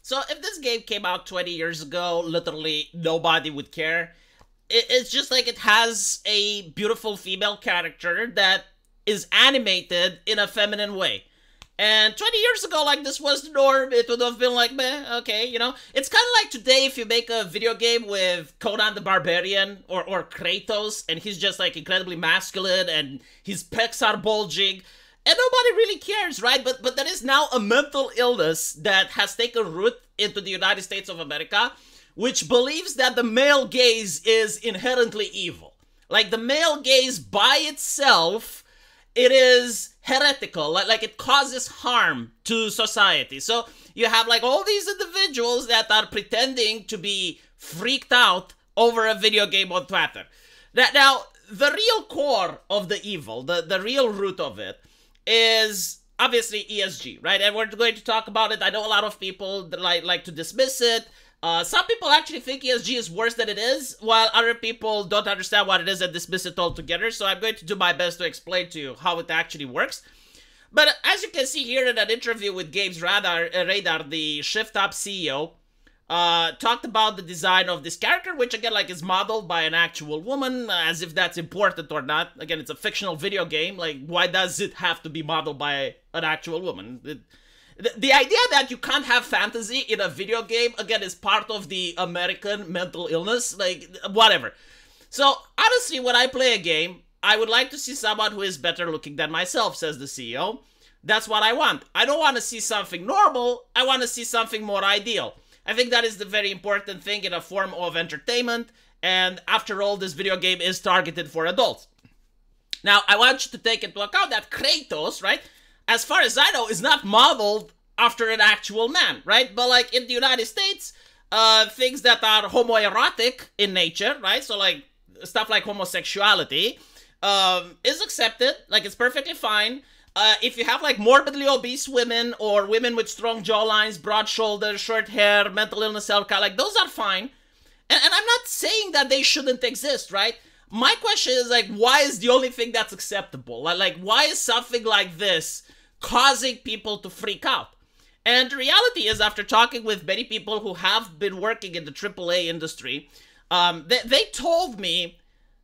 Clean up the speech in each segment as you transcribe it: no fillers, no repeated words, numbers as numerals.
So if this game came out 20 years ago, literally nobody would care. It's just like it has a beautiful female character that is animated in a feminine way. And 20 years ago, like, this was the norm. It would have been like, meh, okay, you know? It's kind of like today if you make a video game with Conan the Barbarian or Kratos, and he's just, like, incredibly masculine, and his pecs are bulging, and nobody really cares, right? But there is now a mental illness that has taken root into the United States of America, which believes that the male gaze is inherently evil. Like, the male gaze by itself, it is heretical, like it causes harm to society. So you have like all these individuals that are pretending to be freaked out over a video game on Twitter. Now, the real core of the evil, the real root of it, is obviously ESG, right? And we're going to talk about it. I know a lot of people that like to dismiss it. Some people actually think ESG is worse than it is, while other people don't understand what it is and dismiss it altogether. So I'm going to do my best to explain to you how it actually works. But as you can see here in an interview with Games Radar, the Shift Up CEO talked about the design of this character, which again, like, is modeled by an actual woman, as if that's important or not. Again, it's a fictional video game. Like, why does it have to be modeled by an actual woman? The idea that you can't have fantasy in a video game, again, is part of the American mental illness, like, whatever. So, honestly, when I play a game, I would like to see someone who is better looking than myself, says the CEO. That's what I want. I don't want to see something normal, I want to see something more ideal. I think that is the very important thing in a form of entertainment, and after all, this video game is targeted for adults. Now, I want you to take into account that Kratos, right, as far as I know, is not modeled after an actual man, right? But like in the United States, things that are homoerotic in nature, right? So like stuff like homosexuality is accepted, like it's perfectly fine. If you have like morbidly obese women or women with strong jawlines, broad shoulders, short hair, mental illness, alcohol, like those are fine. And I'm not saying that they shouldn't exist, right? My question is like, why is the only thing that's acceptable? Like why is something like this causing people to freak out? And the reality is, after talking with many people who have been working in the AAA industry, they told me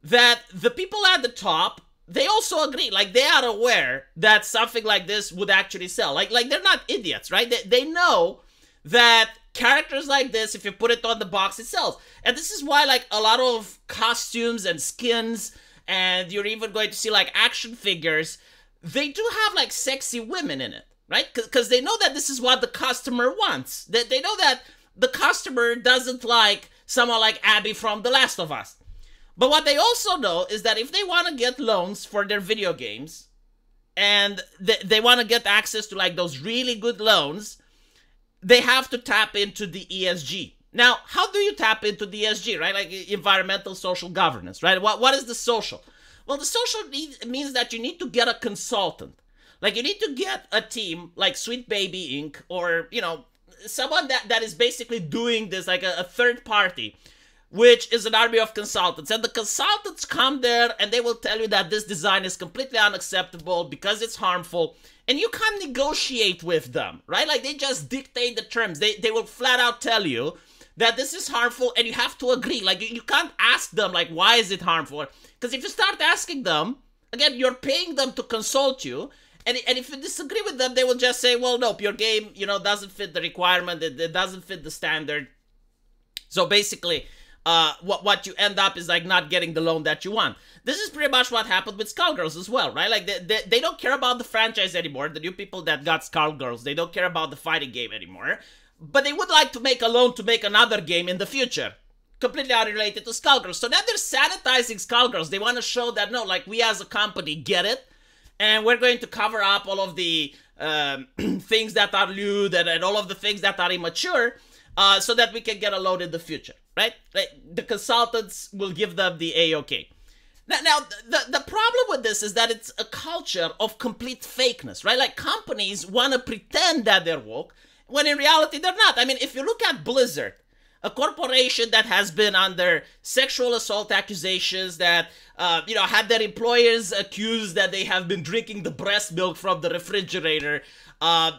that the people at the top, they also agree, like they are aware that something like this would actually sell. Like they're not idiots, right? They know that characters like this, if you put it on the box, it sells. And this is why like a lot of costumes and skins, and you're even going to see like action figures, they do have like sexy women in it, right? Because they know that this is what the customer wants. They know that the customer doesn't like someone like Abby from The Last of Us. But what they also know is that if they want to get loans for their video games, and they want to get access to like those really good loans, they have to tap into the ESG. Now, how do you tap into the ESG, right? Like environmental social governance, right? What is the social? Well, the social means that you need to get a consultant. Like, you need to get a team like Sweet Baby Inc. or, you know, someone that is basically doing this, like a third party, which is an army of consultants. And the consultants come there and they will tell you that this design is completely unacceptable because it's harmful. And you can't negotiate with them, right? Like, they just dictate the terms. They will flat out tell you that this is harmful and you have to agree. Like, you can't ask them, like, why is it harmful? Because if you start asking them, again, you're paying them to consult you. And if you disagree with them, they will just say, well, nope, your game, you know, doesn't fit the requirement. It doesn't fit the standard. So basically, what you end up is like not getting the loan that you want. This is pretty much what happened with Skullgirls as well, right? Like they don't care about the franchise anymore. The new people that got Skullgirls, they don't care about the fighting game anymore. But they would like to make a loan to make another game in the future, completely unrelated to Skullgirls. So now they're sanitizing Skullgirls. They want to show that, no, like, we as a company get it, and we're going to cover up all of the things that are lewd and all of the things that are immature, so that we can get a loan in the future, right? Like, the consultants will give them the A-OK. Now, the problem with this is that it's a culture of complete fakeness, right? Like, companies want to pretend that they're woke, when in reality they're not. I mean, if you look at Blizzard, a corporation that has been under sexual assault accusations, that, you know, had their employers accused that they have been drinking the breast milk from the refrigerator,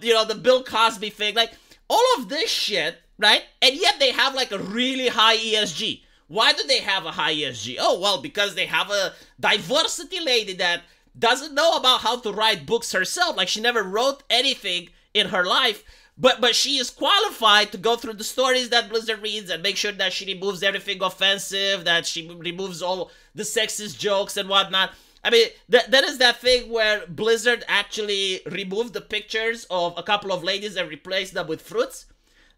you know, the Bill Cosby thing, like, all of this shit, right? And yet they have like a really high ESG. Why do they have a high ESG? Oh, well, because they have a diversity lady that doesn't know about how to write books herself. Like, she never wrote anything in her life, but she is qualified to go through the stories that Blizzard reads and make sure that she removes everything offensive, that she removes all the sexist jokes and whatnot. I mean, that is that thing where Blizzard actually removed the pictures of a couple of ladies and replaced them with fruits.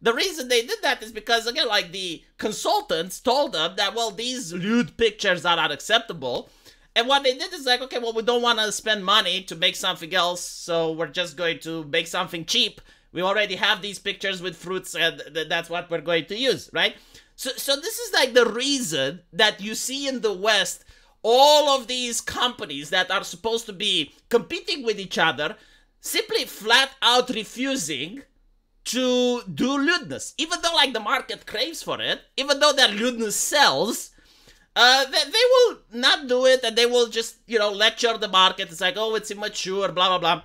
The reason they did that is because, again, like, the consultants told them that, well, these lewd pictures are unacceptable. And what they did is like, okay, well, we don't want to spend money to make something else, so we're just going to make something cheap. We already have these pictures with fruits, and that's what we're going to use, right? So this is like the reason that you see in the West all of these companies that are supposed to be competing with each other simply flat out refusing to do lewdness. Even though, like, the market craves for it, even though that lewdness sells, they will not do it, and they will just, you know, lecture the market. It's like, oh, it's immature, blah, blah, blah.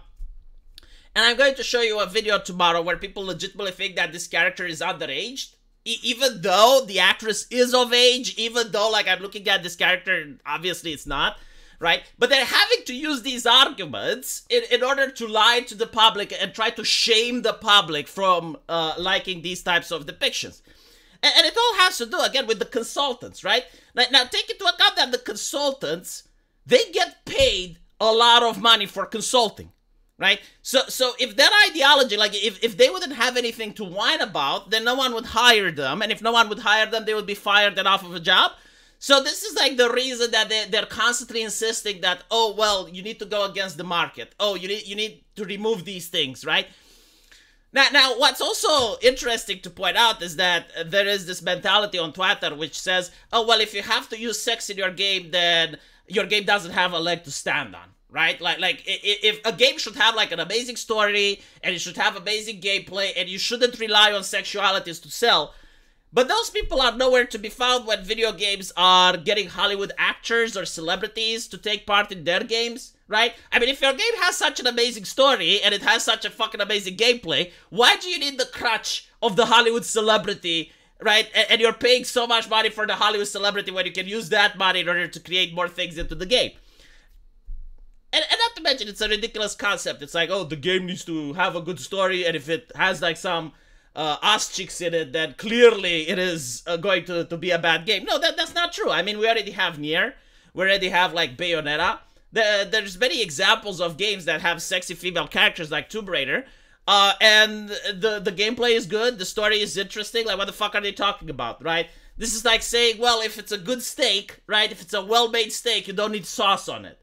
And I'm going to show you a video tomorrow where people legitimately think that this character is underaged. Even though the actress is of age, even though, like, I'm looking at this character, obviously it's not, right? But they're having to use these arguments in order to lie to the public and try to shame the public from liking these types of depictions. And it all has to do, again, with the consultants, right? Now, take into account that the consultants, they get paid a lot of money for consulting, right? So if their ideology, like, if they wouldn't have anything to whine about, then no one would hire them. And if no one would hire them, they would be fired and off of a job. So this is like the reason that they're constantly insisting that, oh, well, you need to go against the market. Oh, you need to remove these things, right? Now, what's also interesting to point out is that there is this mentality on Twitter which says, oh, well, if you have to use sex in your game, then your game doesn't have a leg to stand on, right? Like if a game should have, like, an amazing story, and it should have amazing gameplay, and you shouldn't rely on sexualities to sell. But those people are nowhere to be found when video games are getting Hollywood actors or celebrities to take part in their games, right? I mean, if your game has such an amazing story and it has such a fucking amazing gameplay, why do you need the crutch of the Hollywood celebrity, right? And you're paying so much money for the Hollywood celebrity when you can use that money in order to create more things into the game. And not to mention, it's a ridiculous concept. It's like, oh, the game needs to have a good story, and if it has, like, some ass chicks in it, then clearly it is going to be a bad game. No, that's not true. I mean, we already have Nier. We already have, like, Bayonetta. There's many examples of games that have sexy female characters, like Tomb Raider. And the gameplay is good. The story is interesting. Like, what the fuck are they talking about, right? This is like saying, well, if it's a good steak, right? If it's a well-made steak, you don't need sauce on it.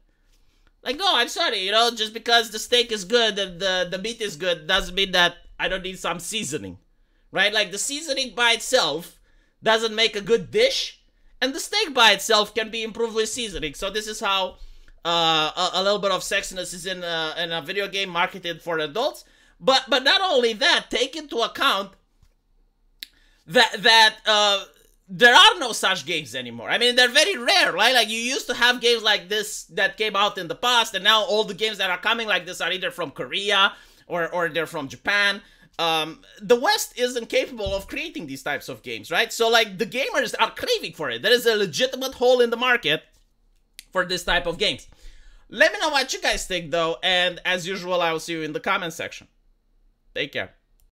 Like, no, I'm sorry, you know, just because the steak is good and the meat is good doesn't mean that I don't need some seasoning, right? Like, the seasoning by itself doesn't make a good dish, and the steak by itself can be improved with seasoning. So this is how a little bit of sexiness is in a video game marketed for adults. But not only that, take into account that there are no such games anymore. I mean, they're very rare, right? Like, you used to have games like this that came out in the past, and now all the games that are coming like this are either from Korea or they're from Japan. The West isn't capable of creating these types of games, right? So, like, the gamers are craving for it. There is a legitimate hole in the market for this type of games. Let me know what you guys think, though, and as usual, I will see you in the comment section. Take care.